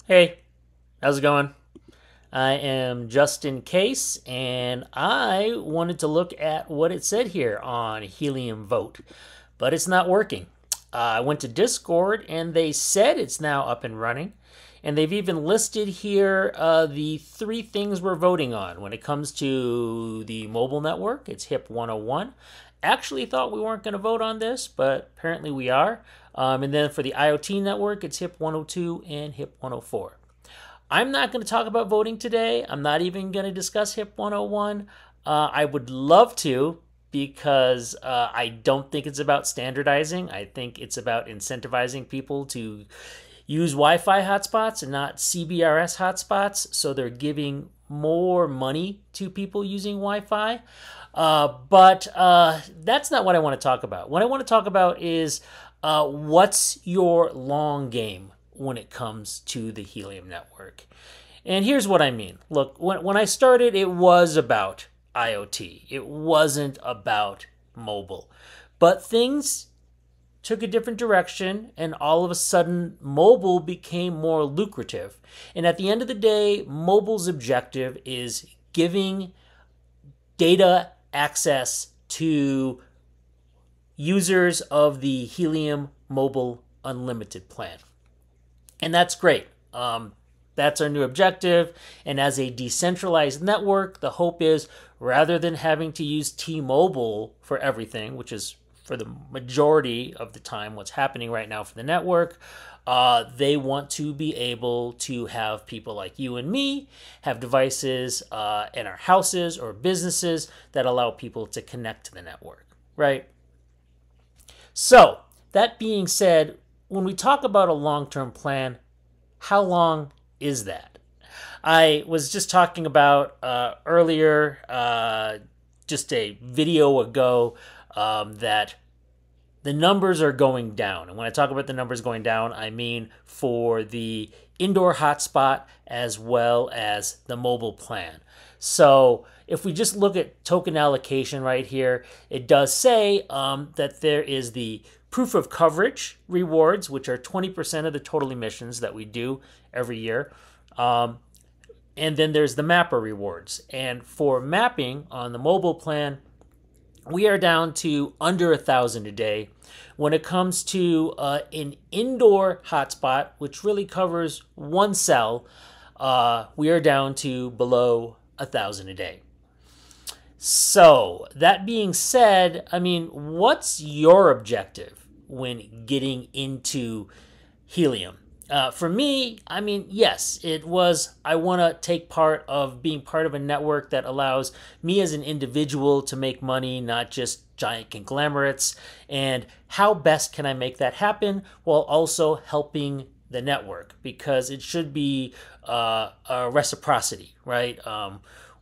Hey, how's it going? I am Justin Case, and I wanted to look at what it said here on Helium Vote, but it's not working. I went to Discord, and they said it's now up and running, and they've even listed here the three things we're voting on. When it comes to the mobile network, it's HIP 101. Actually thought we weren't going to vote on this, but apparently we are. And then for the IoT network, it's HIP 102 and HIP 104. I'm not going to talk about voting today. I'm not even going to discuss HIP 101. I would love to because I don't think it's about standardizing. I think it's about incentivizing people to use Wi Fi hotspots and not CBRS hotspots. So they're giving more money to people using Wi Fi. But that's not what I want to talk about. What I want to talk about is what's your long game when it comes to the Helium network. And here's what I mean. Look, when I started, it was about IoT, it wasn't about mobile. But things took a different direction, and all of a sudden, mobile became more lucrative. And at the end of the day, mobile's objective is giving data access to users of the Helium Mobile Unlimited plan. And that's great. That's our new objective. And as a decentralized network, the hope is rather than having to use T-Mobile for everything, which is for the majority of the time what's happening right now for the network, they want to be able to have people like you and me have devices in our houses or businesses that allow people to connect to the network, right? So, that being said, when we talk about a long term plan, how long is that? I was just talking about earlier, just a video ago, that the numbers are going down. And when I talk about the numbers going down, I mean for the indoor hotspot as well as the mobile plan. So if we just look at token allocation right here, it does say that there is the proof of coverage rewards, which are 20% of the total emissions that we do every year. And then there's the mapper rewards. And for mapping on the mobile plan, we are down to under 1,000 a day. When it comes to an indoor hotspot, which really covers one cell, we are down to below 1,000 a day. So, that being said, I mean, what's your objective when getting into Helium? For me, I mean, yes, it was. I want to take part of being part of a network that allows me as an individual to make money, not just giant conglomerates. And how best can I make that happen while also helping the network? Because it should be a reciprocity, right?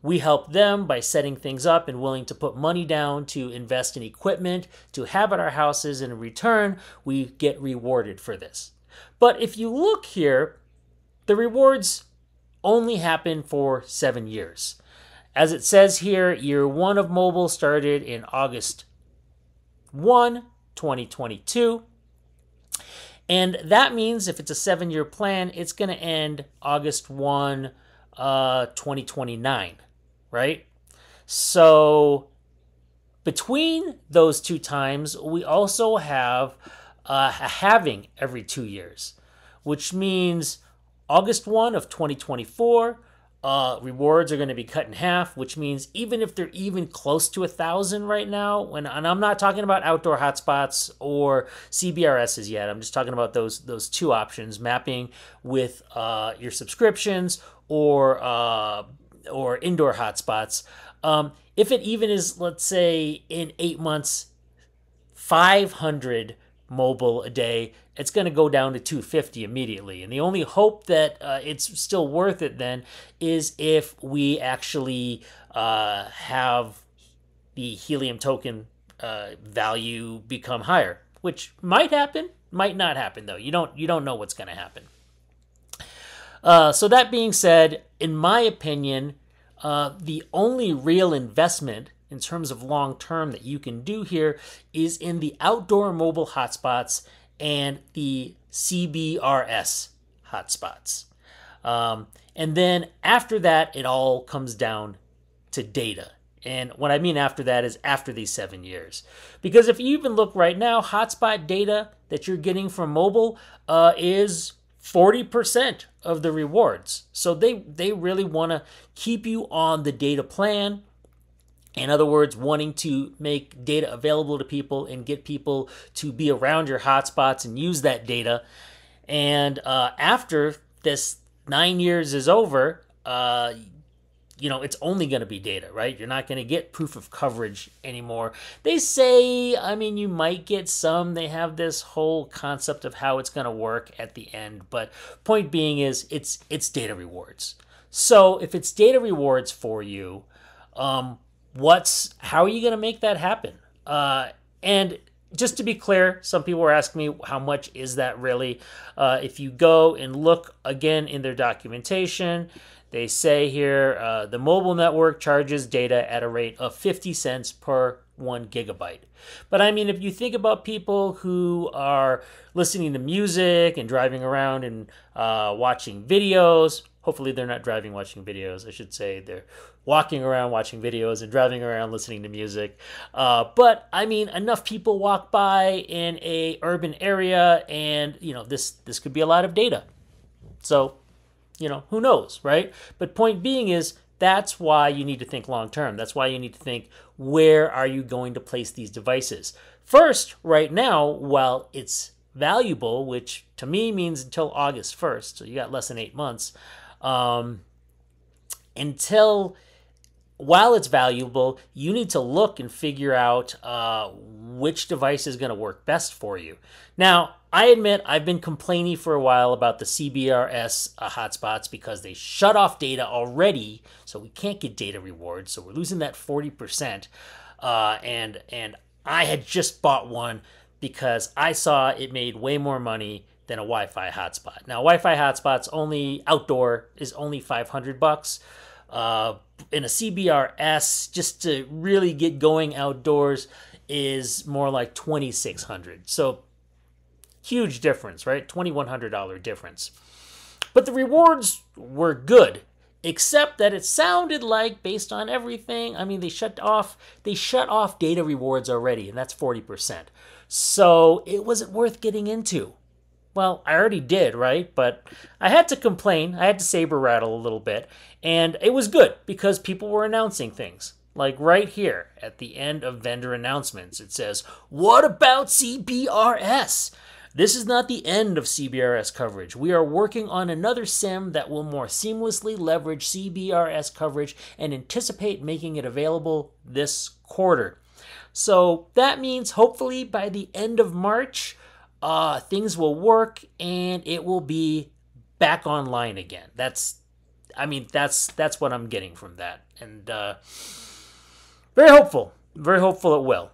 We help them by setting things up and willing to put money down to invest in equipment to have at our houses, and in return, we get rewarded for this. But if you look here, the rewards only happen for 7 years. As it says here, year one of mobile started in August 1, 2022. And that means if it's a 7-year plan, it's going to end August 1, 2029, right? So between those two times, we also have a halving every 2 years, which means August 1 of 2024, rewards are going to be cut in half, which means even if they're even close to 1,000 right now, and I'm not talking about outdoor hotspots or CBRSs yet, I'm just talking about those two options, mapping with your subscriptions or indoor hotspots. If it even is, let's say, in 8 months, 500 mobile a day, it's going to go down to 250 immediately. And the only hope that it's still worth it then is if we actually have the Helium token value become higher, which might happen, might not happen though. You don't know what's going to happen. So that being said, in my opinion, the only real investment in terms of long term that you can do here is in the outdoor mobile hotspots and the CBRS hotspots. And then after that, it all comes down to data. And what I mean after that is after these 7 years. Because if you even look right now, hotspot data that you're getting from mobile is 40% of the rewards. So they really want to keep you on the data plan. In other words, wanting to make data available to people and get people to be around your hotspots and use that data. And after this 9 years is over, it's only going to be data, right? You're not going to get proof of coverage anymore. They say, you might get some. They have this whole concept of how it's going to work at the end. But point being is it's data rewards. So if it's data rewards for you, how are you going to make that happen? And just to be clear, some people were asking me, how much is that really? If you go and look again in their documentation, they say here, the mobile network charges data at a rate of 50 cents per 1 gigabyte. But if you think about people who are listening to music and driving around and watching videos, hopefully they're not driving watching videos. I should say they're walking around watching videos and driving around listening to music. But enough people walk by in a urban area, and this could be a lot of data. So, who knows, right? But point being is, that's why you need to think long term. That's why you need to think, where are you going to place these devices? First, right now, while it's valuable, which to me means until August 1st, so you got less than 8 months, while it's valuable, you need to look and figure out which device is going to work best for you. Now, I admit I've been complaining for a while about the CBRS hotspots because they shut off data already, so we can't get data rewards, so we're losing that 40%. And I had just bought one because I saw it made way more money than a Wi-Fi hotspot. Now, Wi-Fi hotspots outdoor is only $500. In a CBRS, just to really get going outdoors, is more like $2,600. So huge difference, right? $2,100 difference. But the rewards were good, except that it sounded like, based on everything, they shut off data rewards already, and that's 40%. So it wasn't worth getting into. Well, I already did, right? But I had to complain. I had to saber rattle a little bit. And it was good because people were announcing things. Like right here at the end of vendor announcements, it says, "What about CBRS? This is not the end of CBRS coverage. We are working on another SIM that will more seamlessly leverage CBRS coverage and anticipate making it available this quarter." So that means hopefully by the end of March, things will work and it will be back online again. That's what I'm getting from that. And very hopeful it will.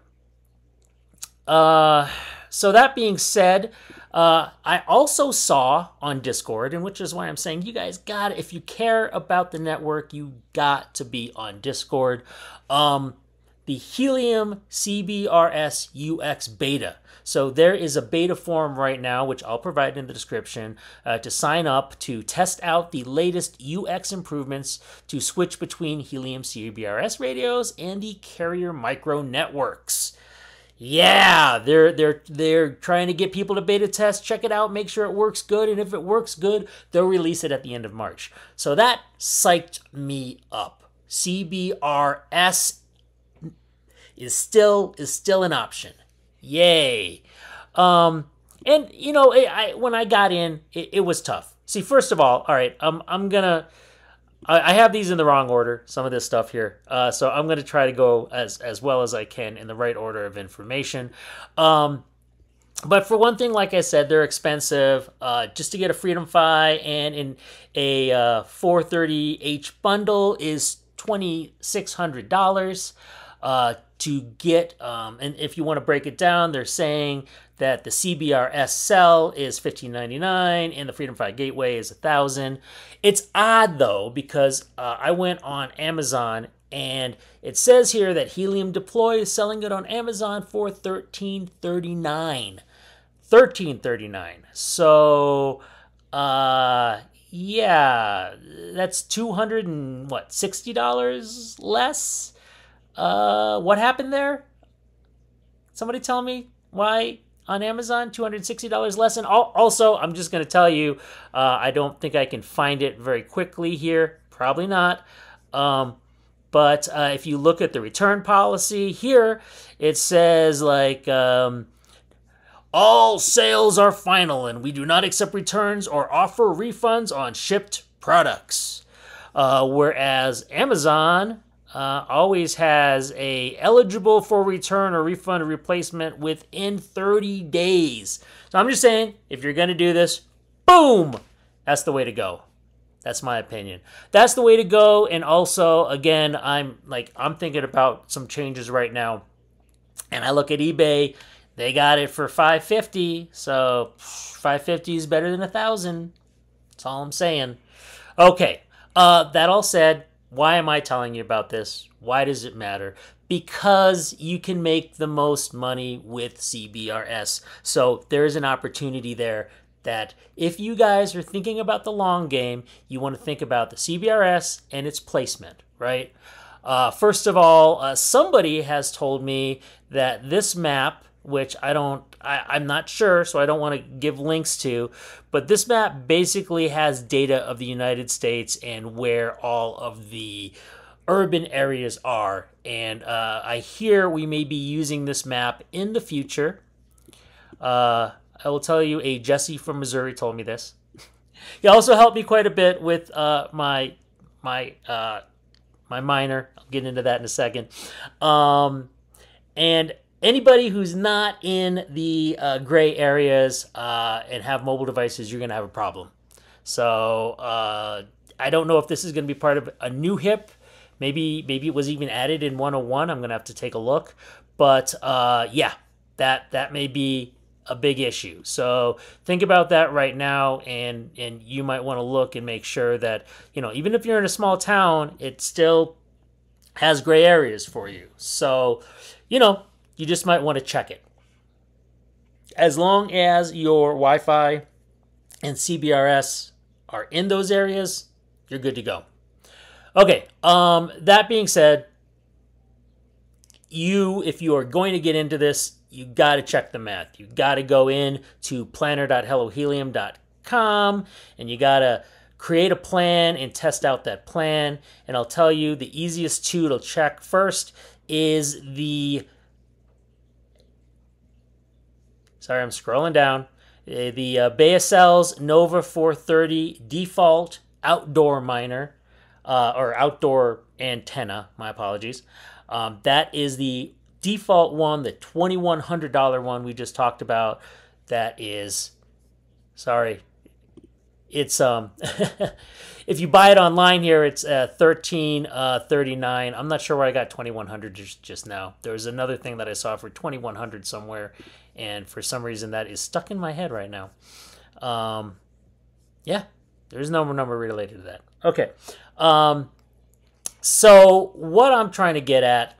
So that being said, I also saw on Discord, and which is why I'm saying you guys if you care about the network, you got to be on Discord. The Helium CBRS UX beta. So there is a beta form right now, which I'll provide in the description, to sign up to test out the latest UX improvements to switch between Helium CBRS radios and the carrier micro networks. Yeah, they're trying to get people to beta test. Check it out, make sure it works good, and if it works good, they'll release it at the end of March. So that psyched me up. CBRS is still an option. Yay. And when I got in, it was tough. See, first of all right, I have these in the wrong order, some of this stuff here. So I'm going to try to go as well as I can in the right order of information. But for one thing, like I said, they're expensive. Just to get a Freedom Fi and in a 430H bundle is $2,600. To get, and if you want to break it down, they're saying that the CBRS cell is $1,599 and the Freedom Fi Gateway is $1,000. It's odd though, because I went on Amazon and it says here that Helium Deploy is selling it on Amazon for $1,339. $1,339. So yeah, that's $260 less. What happened there? Somebody tell me why on Amazon $260 less. And also, I'm just going to tell you, I don't think I can find it very quickly here. Probably not. But if you look at the return policy here, it says like all sales are final and we do not accept returns or offer refunds on shipped products. Whereas Amazon always has a eligible for return or refund or replacement within 30 days. So I'm just saying, if you're going to do this, boom, that's the way to go. That's my opinion. That's the way to go. And also, again, I'm thinking about some changes right now. And I look at eBay, they got it for $550. So $550 is better than $1,000. That's all I'm saying. Okay. That all said, why am I telling you about this? Why does it matter? Because you can make the most money with CBRS. So there's an opportunity there that if you guys are thinking about the long game, you want to think about the CBRS and its placement, right? First of all, somebody has told me that this map, which I'm not sure, so I don't want to give links to, but this map basically has data of the United States and where all of the urban areas are. And I hear we may be using this map in the future. I will tell you, a Jesse from Missouri told me this. He also helped me quite a bit with my minor. I'll get into that in a second. And anybody who's not in the gray areas and have mobile devices, you're going to have a problem. So I don't know if this is going to be part of a new HIP. Maybe it was even added in 101. I'm going to have to take a look. But yeah, that may be a big issue. So think about that right now, and you might want to look and make sure that, even if you're in a small town, it still has gray areas for you. So, you just might want to check it. As long as your Wi-Fi and CBRS are in those areas, you're good to go. Okay, that being said, if you are going to get into this, you got to check the math. You got to go in to planner.hellohelium.com and you got to create a plan and test out that plan. And I'll tell you, the easiest two to check first is sorry, I'm scrolling down. The Bayacel's Nova 430 default outdoor miner, or outdoor antenna, my apologies. That is the default one, the $2,100 one we just talked about. That is, sorry, it's if you buy it online here, it's $1,339. I'm not sure where I got $2,100 just now. There was another thing that I saw for $2,100 somewhere, and for some reason that is stuck in my head right now. Yeah, there's no number related to that. Okay, so what I'm trying to get at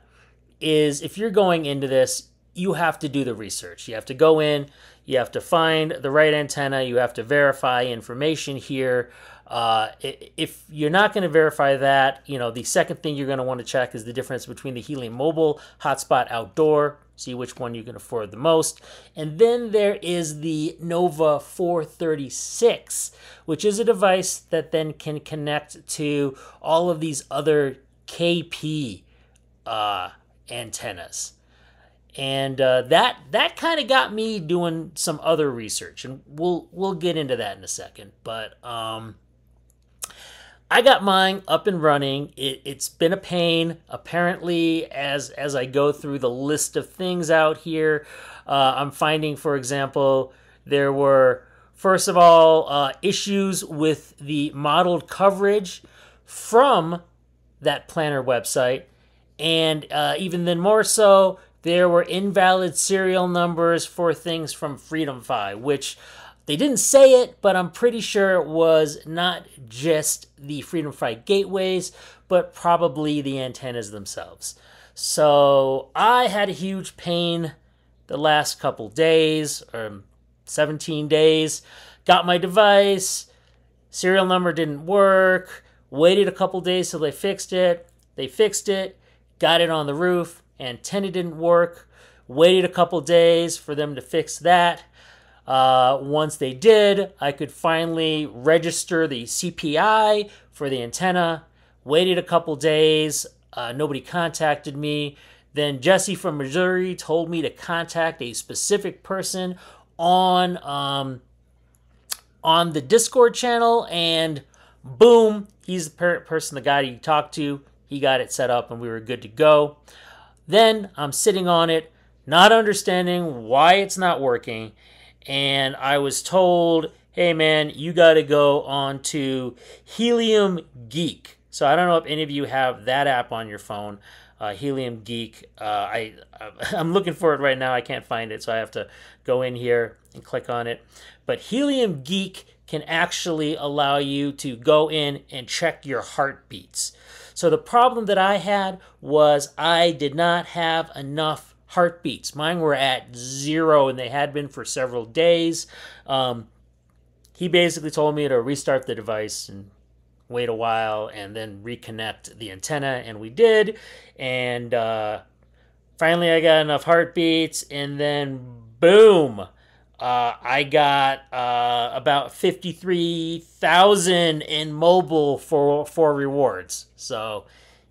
is, if you're going into this, you have to do the research. You have to go in, you have to find the right antenna, you have to verify information here. If you're not going to verify that, the second thing you're going to want to check is the difference between the Helium Mobile, Hotspot Outdoor, see which one you can afford the most. And then there is the Nova 436, which is a device that then can connect to all of these other KP antennas. And that kind of got me doing some other research, and we'll get into that in a second. But I got mine up and running. It's been a pain. Apparently, as I go through the list of things out here, I'm finding, for example, there were, first of all, issues with the modeled coverage from that planner website. And even then more so, there were invalid serial numbers for things from Freedom Fi, which they didn't say it, but I'm pretty sure it was not just the Freedom Fi gateways, but probably the antennas themselves. So I had a huge pain the last couple days, or 17 days. Got my device, Serial number didn't work. Waited a couple days till they fixed it. They fixed it, got it on the roof. Antenna didn't work. Waited a couple days for them to fix that. Once they did, I could finally register the CPI for the antenna. Waited a couple days. Nobody contacted me. Then Jesse from Missouri told me to contact a specific person on the Discord channel, and boom, he's the person, the guy you talked to. He got it set up, and we were good to go. Then I'm sitting on it, not understanding why it's not working, and I was told, hey man, you got to go on to Helium Geek. So I don't know if any of you have that app on your phone, Helium Geek. I'm looking for it right now. I can't find it, so I have to go in here and click on it. But Helium Geek can actually allow you to go in and check your heartbeats. So the problem that I had was I did not have enough heartbeats. Mine were at 0, and they had been for several days. He basically told me to restart the device and wait a while and then reconnect the antenna, and we did. And finally I got enough heartbeats, and then boom, I got about 53,000 in mobile for rewards. So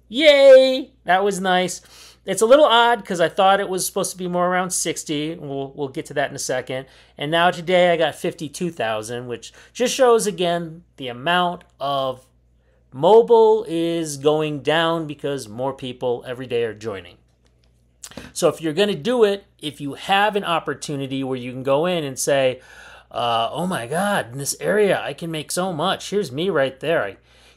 yay, that was nice. It's a little odd because I thought it was supposed to be more around 60. We'll get to that in a second. And now today I got 52,000, which just shows again the amount of mobile is going down because more people every day are joining. So if you're going to do it, if you have an opportunity where you can go in and say, oh my God, in this area I can make so much. Here's me right there. I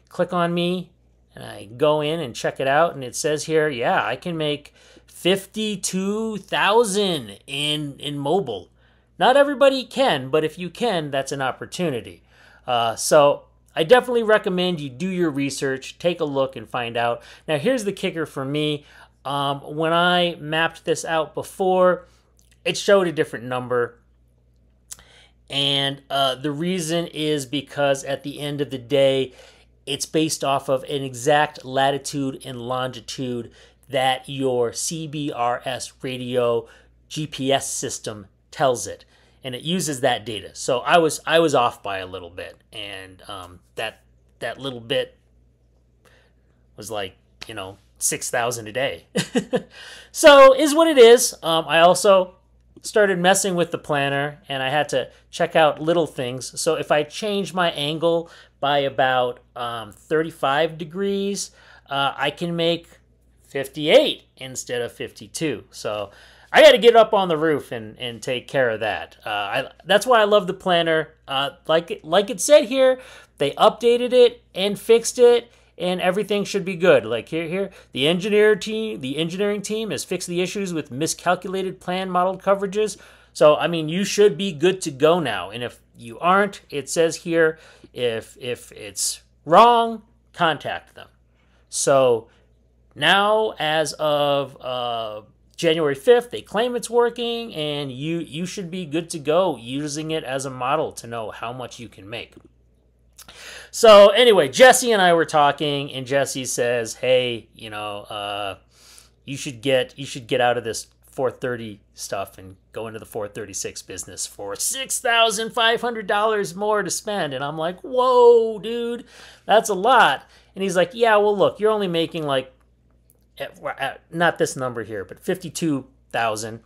click on me, and I go in and check it out, and it says here, yeah, I can make 52,000 in mobile. Not everybody can, but if you can, that's an opportunity. So I definitely recommend you do your research, take a look, and find out. Now, here's the kicker for me. When I mapped this out before, it showed a different number. And the reason is because at the end of the day, it's based off of an exact latitude and longitude that your CBRS radio GPS system tells it, and it uses that data. So I was off by a little bit, and that little bit was like, 6,000 a day. So is what it is. I also started messing with the planner, and I had to check out little things. So if I change my angle by about 35 degrees, I can make 58 instead of 52. So I got to get up on the roof and take care of that. That's why I love the planner. Like it said here, they updated it and fixed it, and everything should be good. Like here, the engineering team has fixed the issues with miscalculated plan modeled coverages. So I mean, you should be good to go now. And if you aren't, it says here, if it's wrong, contact them. So now, as of January 5th, they claim it's working, and you should be good to go using it as a model to know how much you can make. So anyway, Jesse and I were talking, and Jesse says, hey, you should get out of this 430 stuff and go into the 436 business for $6,500 more to spend. And I'm like, whoa, dude, that's a lot. And he's like, yeah, well, look, you're only making like, not this number here, but 52,000.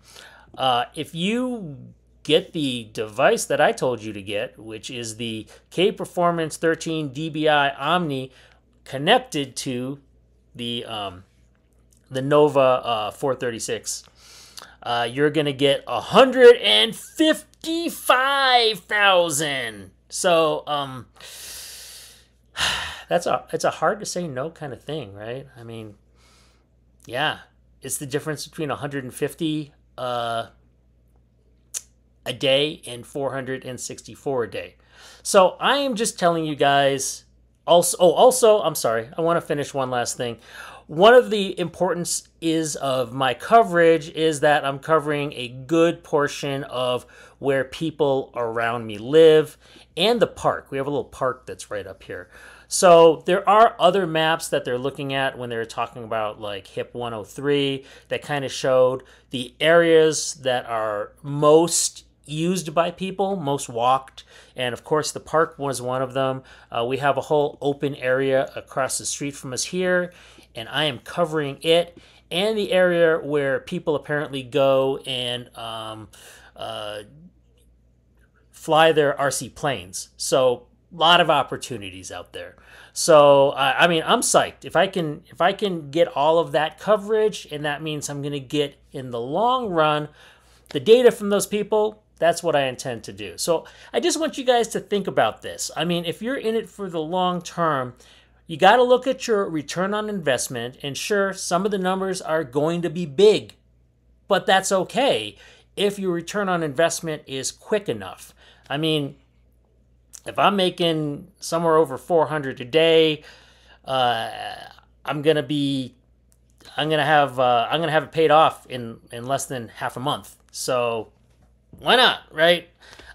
If you get the device that I told you to get, which is the K Performance 13 dBi Omni connected to the Nova 436, you're gonna get 155,000. So it's a hard to say no kind of thing, right? I mean, yeah, it's the difference between 150 a day and 464 a day. So I am just telling you guys. Also, I'm sorry. I want to finish one last thing. one of the importance is of my coverage is that I'm covering a good portion of where people around me live and the park. We have a little park that's right up here. So there are other maps that they're looking at when they're talking about like HIP 103 that kind of showed the areas that are most used by people, most walked, and of course the park was one of them. We have a whole open area across the street from us here, and I am covering it and the area where people apparently go and fly their RC planes. So a lot of opportunities out there. So I mean, I'm psyched. If I can get all of that coverage, and that means I'm going to get in the long run the data from those people. That's what I intend to do. So I just want you guys to think about this. I mean, if you're in it for the long term, you got to look at your return on investment. And sure, some of the numbers are going to be big, but that's okay if your return on investment is quick enough. I mean, if I'm making somewhere over 400 a day, I'm gonna have it paid off in less than half a month. So why not, right?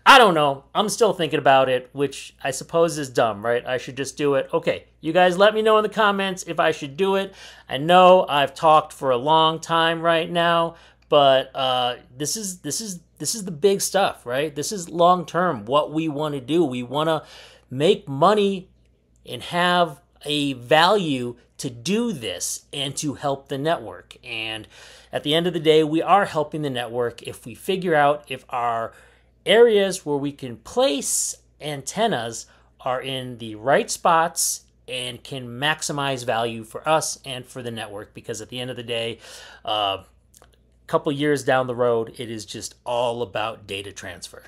I don't know. I'm still thinking about it, which I suppose is dumb, right? I should just do it. Okay, you guys let me know in the comments if I should do it. I know I've talked for a long time right now, but this is the big stuff, right? This is long term, what we want to do. We want to make money and have a value to do this and to help the network. And at the end of the day, we are helping the network if we figure out if our areas where we can place antennas are in the right spots and can maximize value for us and for the network. Because at the end of the day, couple years down the road, it is just all about data transfer.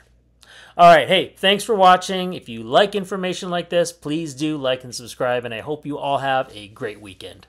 All right, hey, thanks for watching. If you like information like this, please do like and subscribe, and I hope you all have a great weekend.